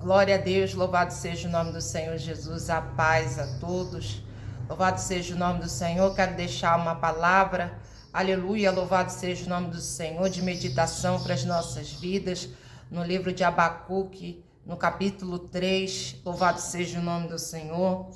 Glória a Deus, louvado seja o nome do Senhor Jesus, a paz a todos. Louvado seja o nome do Senhor. Quero deixar uma palavra, aleluia, louvado seja o nome do Senhor, de meditação para as nossas vidas, no livro de Abacuque, no capítulo 3, louvado seja o nome do Senhor.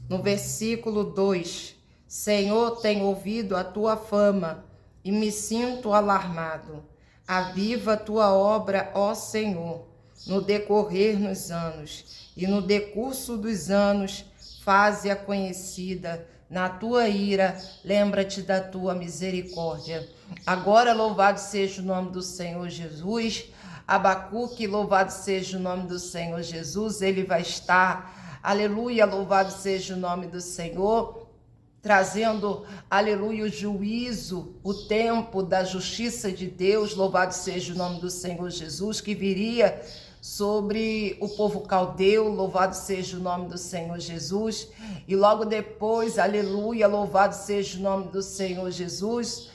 No versículo 2, Senhor, tenho ouvido a tua fama e me sinto alarmado. Aviva a tua obra, ó Senhor, no decorrer dos anos, e no decurso dos anos, faze-a conhecida. Na tua ira, lembra-te da tua misericórdia. Agora, louvado seja o nome do Senhor Jesus. Abacuque, louvado seja o nome do Senhor Jesus. Ele vai estar, aleluia, louvado seja o nome do Senhor, trazendo, aleluia, o juízo, o tempo da justiça de Deus, louvado seja o nome do Senhor Jesus, que viria sobre o povo caldeu, louvado seja o nome do Senhor Jesus, e logo depois, aleluia, louvado seja o nome do Senhor Jesus,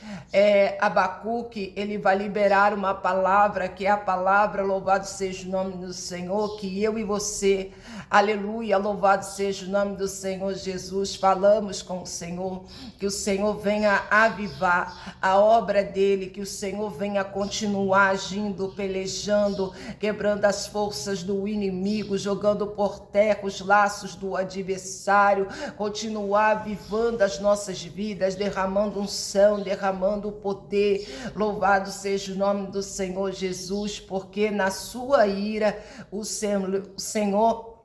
Abacuque, ele vai liberar uma palavra, que é a palavra, louvado seja o nome do Senhor, que eu e você, aleluia, louvado seja o nome do Senhor Jesus, falamos com o Senhor, que o Senhor venha avivar a obra dele, que o Senhor venha continuar agindo, pelejando, quebrando as forças do inimigo, jogando por terra os laços do adversário, continuar avivando as nossas vidas, derramando unção, derramando poder. Louvado seja o nome do Senhor Jesus, porque na sua ira o Senhor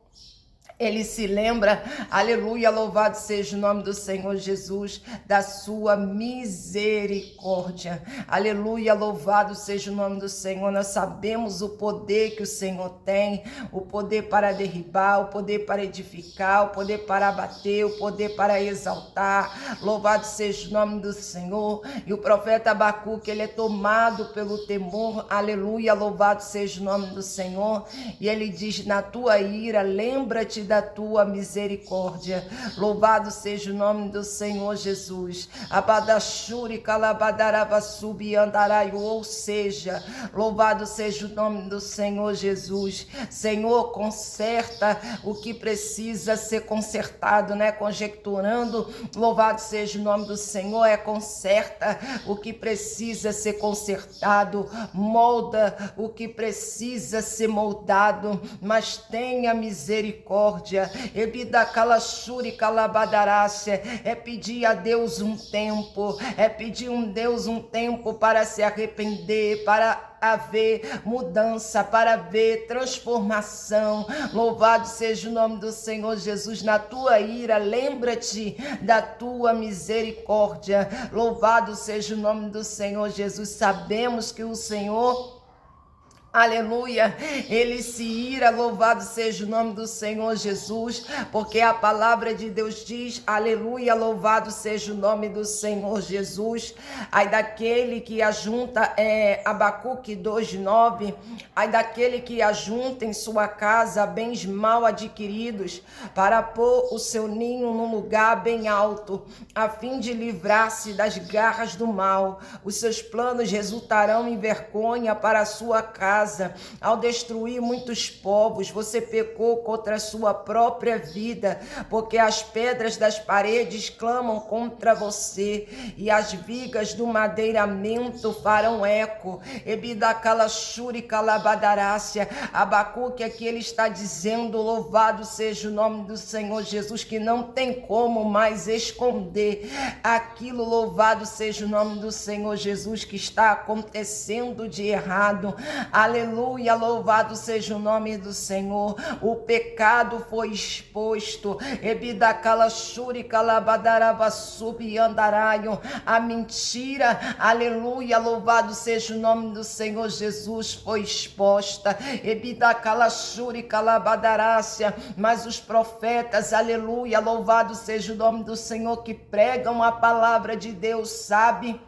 ele se lembra, aleluia, louvado seja o nome do Senhor Jesus, da sua misericórdia, aleluia, louvado seja o nome do Senhor. Nós sabemos o poder que o Senhor tem, o poder para derribar, o poder para edificar, o poder para abater, o poder para exaltar, louvado seja o nome do Senhor. E o profeta Abacuque, ele é tomado pelo temor, aleluia, louvado seja o nome do Senhor, e ele diz, na tua ira, lembra-te da tua misericórdia, louvado seja o nome do Senhor Jesus. Abadachuri calabadarava subiandaraio, ou seja, louvado seja o nome do Senhor Jesus. Senhor, conserta o que precisa ser consertado, né? Conjecturando, louvado seja o nome do Senhor, conserta o que precisa ser consertado, molda o que precisa ser moldado, mas tenha misericórdia. Ebidacalachuri calabadarácia, pedir a Deus um tempo, pedir a Deus um tempo para se arrepender, para haver mudança, para haver transformação. Louvado seja o nome do Senhor Jesus. Na tua ira, lembra-te da tua misericórdia. Louvado seja o nome do Senhor Jesus. Sabemos que o Senhor, aleluia, ele se ira, louvado seja o nome do Senhor Jesus, porque a palavra de Deus diz, aleluia, louvado seja o nome do Senhor Jesus. Ai daquele que ajunta, Abacuque 2:9, ai daquele que ajunta em sua casa bens mal adquiridos, para pôr o seu ninho num lugar bem alto, a fim de livrar-se das garras do mal. Os seus planos resultarão em vergonha para a sua casa. Ao destruir muitos povos, você pecou contra a sua própria vida, porque as pedras das paredes clamam contra você, e as vigas do madeiramento farão eco. Ebidacalachuri calabadarácia. Abacuque aqui ele está dizendo, louvado seja o nome do Senhor Jesus, que não tem como mais esconder aquilo, louvado seja o nome do Senhor Jesus, que está acontecendo de errado. Aleluia, louvado seja o nome do Senhor. O pecado foi exposto. Ebidacalachuri calabadarava subiandaraio. A mentira, aleluia, louvado seja o nome do Senhor Jesus, foi exposta. Ebidacalachuri calabadarácia. Mas os profetas, aleluia, louvado seja o nome do Senhor, que pregam a palavra de Deus, sabe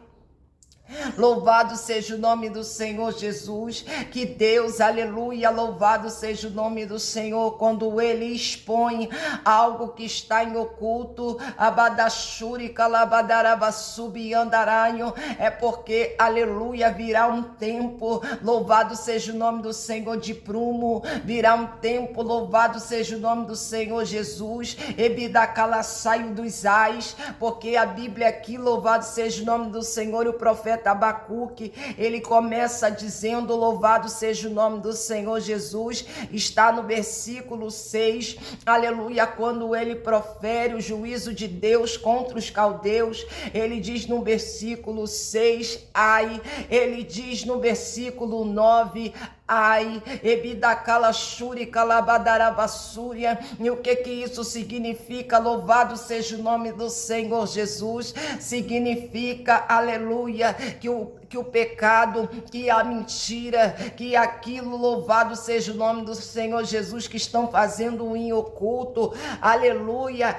Louvado seja o nome do Senhor Jesus, que Deus, aleluia, louvado seja o nome do Senhor, quando Ele expõe algo que está em oculto, abadachuri calabadarabassubi andaranho, é porque, aleluia, virá um tempo, louvado seja o nome do Senhor de prumo, virá um tempo, louvado seja o nome do Senhor Jesus, ebidacalaçaio dos ais, porque a Bíblia aqui, louvado seja o nome do Senhor, o profeta Abacuque, ele começa dizendo, louvado seja o nome do Senhor Jesus, está no versículo 6, aleluia, quando ele profere o juízo de Deus contra os caldeus, ele diz no versículo 6, ai, ele diz no versículo 9, ai, ebidacala shuri calabadarabassúria. E o que isso significa? Louvado seja o nome do Senhor Jesus. Significa, aleluia, que o pecado, que a mentira, que aquilo, louvado seja o nome do Senhor Jesus, que estão fazendo em oculto, aleluia,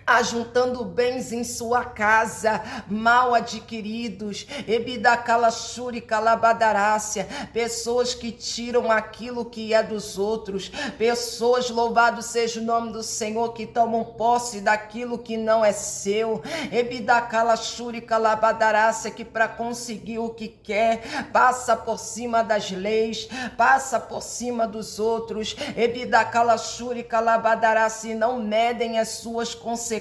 ajuntando bens em sua casa, mal adquiridos, ebidacalachuri calabadarácia, pessoas que tiram aquilo que é dos outros, pessoas, louvado seja o nome do Senhor, que tomam posse daquilo que não é seu, ebidacalachuri calabadarácia, que para conseguir o que quer, passa por cima das leis, passa por cima dos outros, ebidacalachuri calabadarácia, e não medem as suas consequências.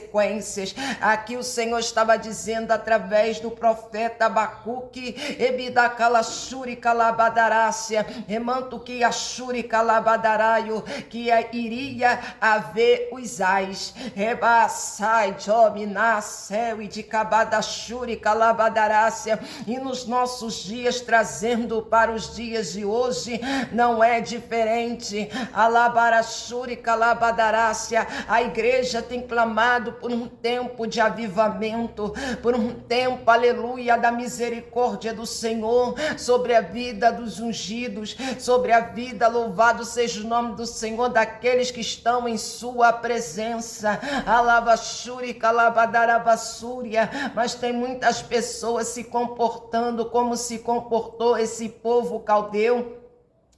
Aqui o Senhor estava dizendo através do profeta Abacuque, ebidacalachuri calabadarácia, remanto que achuri calabadaraio, que iria haver os ais, rebassai, dominacel e de cabadachuri calabadarácia, e nos nossos dias, trazendo para os dias de hoje, não é diferente, alabarachuri calabadarácia, a igreja tem clamado por um tempo de avivamento, por um tempo, aleluia, da misericórdia do Senhor sobre a vida dos ungidos, sobre a vida, louvado seja o nome do Senhor, daqueles que estão em sua presença, alabachuri calabadarabassúria, mas tem muitas pessoas se comportando como se comportou esse povo caldeu,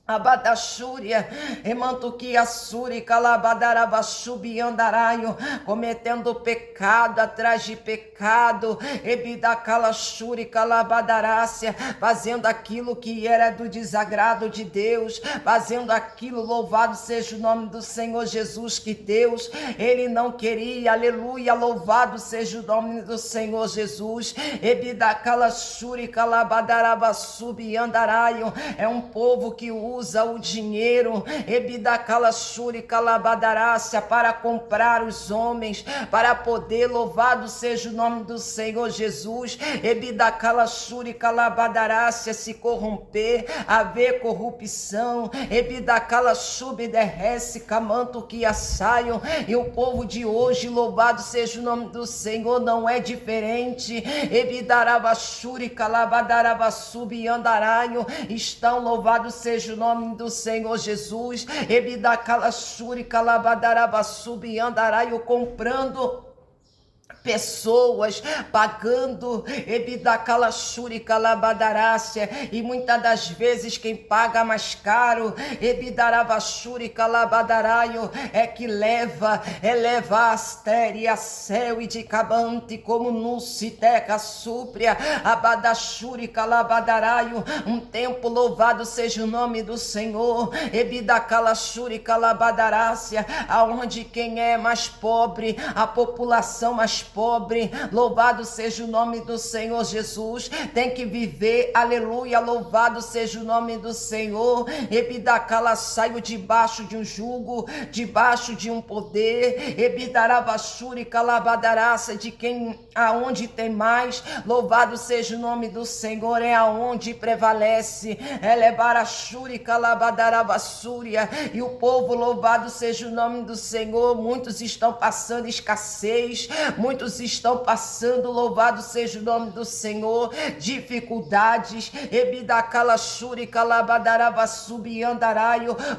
abadachúria, emantuquia suri, calabadarabachubi andaraio, cometendo pecado atrás de pecado, ebidacalachuri, calabadarácia, fazendo aquilo que era do desagrado de Deus, fazendo aquilo, louvado seja o nome do Senhor Jesus, que Deus, Ele não queria, aleluia, louvado seja o nome do Senhor Jesus, ebidacalachuri, calabadarabachubi andaraio, é um povo que usa o dinheiro, ebidacalachuri calabadarácia, para comprar os homens, para poder, louvado seja o nome do Senhor Jesus, ebidacalachuri calabadarácia, se corromper, haver corrupção, ebidacalachubi derrece, camanto que assaiam, e o povo de hoje, louvado seja o nome do Senhor, não é diferente, ebidarabachuri calabadarabaçubi andaraio, estão, louvado seja o nome do Senhor Jesus, ebidacalachuri calabadarabaçubi andaraio, comprando pessoas, pagando, ebidacalachuri calabadarácia, e muitas das vezes quem paga mais caro, ebidarabachuri calabadaraio, é que leva astéria, céu e de cabante, como nuciteca súpria, abadachuri calabadaraio, um tempo, louvado seja o nome do Senhor, ebidacalachuri calabadarácia, aonde quem é mais pobre, a população mais pobre, louvado seja o nome do Senhor Jesus, tem que viver, aleluia, louvado seja o nome do Senhor, ebidacala, saio debaixo de um jugo, debaixo de um poder, ebidarabachuri calabadaraça, de quem, aonde tem mais, louvado seja o nome do Senhor, é aonde prevalece, elebarachuri calabadarabassúria, e o povo, louvado seja o nome do Senhor, muitos estão passando escassez, muitos muitos estão passando, louvado seja o nome do Senhor, dificuldades,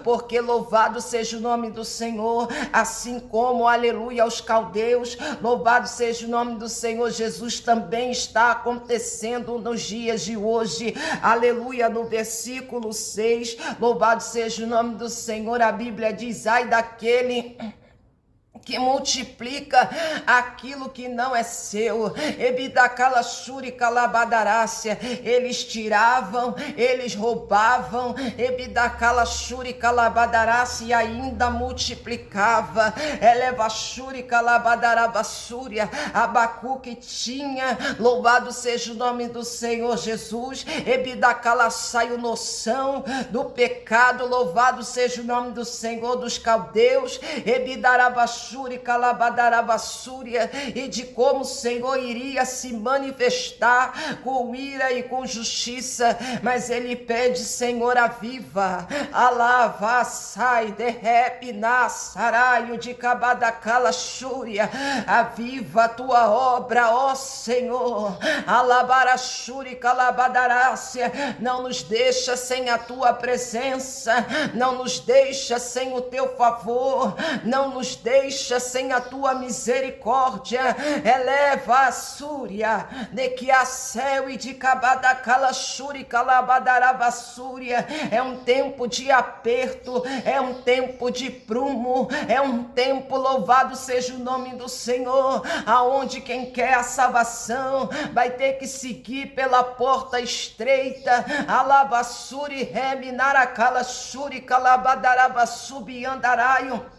porque louvado seja o nome do Senhor, assim como, aleluia, aos caldeus, louvado seja o nome do Senhor, Jesus também está acontecendo nos dias de hoje, aleluia, no versículo 6, louvado seja o nome do Senhor, a Bíblia diz, ai daquele que multiplica aquilo que não é seu. Eles tiravam, eles roubavam, e ainda multiplicava. Abacuque tinha, louvado seja o nome do Senhor Jesus, saiu noção do pecado, louvado seja o nome do Senhor dos caldeus, e de como o Senhor iria se manifestar com ira e com justiça, mas ele pede, Senhor, aviva, alava, sai, derrepe, nasaraio de cabadacala xúria, aviva a tua obra, ó Senhor, alabarachuri calabadarácia, não nos deixa sem a tua presença, não nos deixa sem o teu favor, não nos deixa sem a tua misericórdia, eleva a súria, de que a céu e de cabadacala xuri calabadarabassúria, é um tempo de aperto, é um tempo de prumo, é um tempo, louvado seja o nome do Senhor, aonde quem quer a salvação vai ter que seguir pela porta estreita, alabassuri reminaracala xuri calabadarabassubandaraio,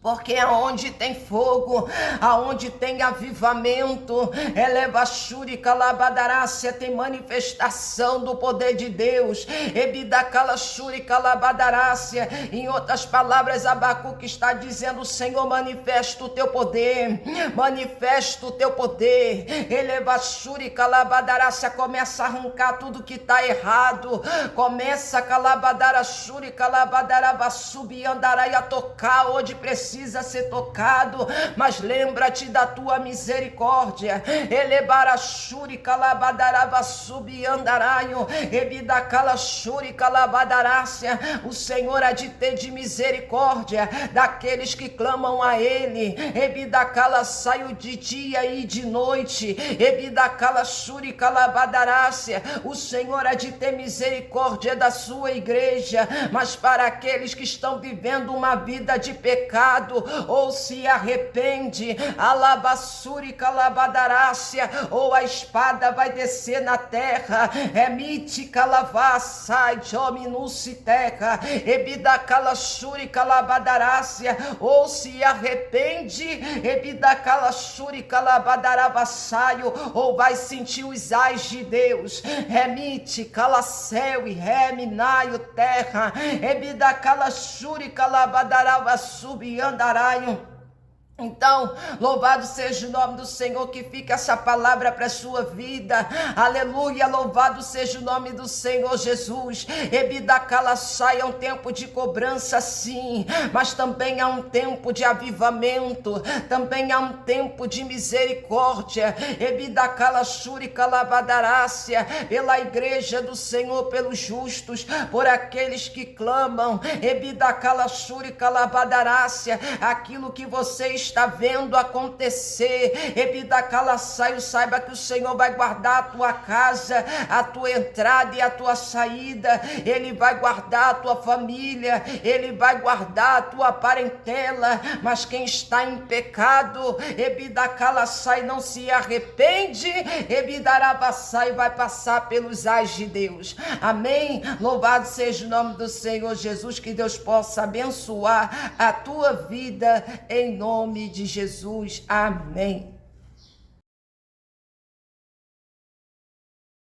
porque aonde tem fogo, aonde tem avivamento, eleva xuri calabadarácia, tem manifestação do poder de Deus, ebidacala xuri calabadarácia, em outras palavras, Abacuque está dizendo, Senhor, manifesta o teu poder, manifesta o teu poder, eleva xuri calabadarácia, começa a arrancar tudo que está errado, começa a calabadara xuri calabadarabassubandaraia, a tocar onde precisa ser tocado, mas lembra-te da tua misericórdia, elebarachuri calabadarabassubandaraio, ebidacala xuri calabadarácia, o Senhor há de ter de misericórdia daqueles que clamam a Ele, ebidacala saio de dia e de noite, ebidacala xuri calabadarácia, o Senhor há de ter misericórdia da sua igreja, mas para aqueles que estão vivendo uma vida de pecado, ou se arrepende, alabassuri calabadarácia, ou a espada vai descer na terra, emite calavassai, jominuci terra, ebidacala xuri calabadarácia, ou se arrepende, ebidacala xuri calabadarabasaio, ou vai sentir os ais de Deus, remite calacéu e reminaio terra, ebidacala xuri calabadarabassubandaraio. Então, louvado seja o nome do Senhor, que fica essa palavra para a sua vida, aleluia, louvado seja o nome do Senhor Jesus, ebidacalassai, é um tempo de cobrança sim, mas também há um tempo de avivamento, também há um tempo de misericórdia, ebidacalaxuri calabadarácia, pela igreja do Senhor, pelos justos, por aqueles que clamam, ebidacalaxuri calabadarácia, aquilo que você está vendo acontecer, ebidacalaçaio, saiba que o Senhor vai guardar a tua casa, a tua entrada e a tua saída, Ele vai guardar a tua família, Ele vai guardar a tua parentela, mas quem está em pecado, ebidacalaçai, não se arrepende, ebidarabaçai, vai passar pelos ais de Deus, amém? Louvado seja o nome do Senhor Jesus, que Deus possa abençoar a tua vida em nome de Jesus, amém.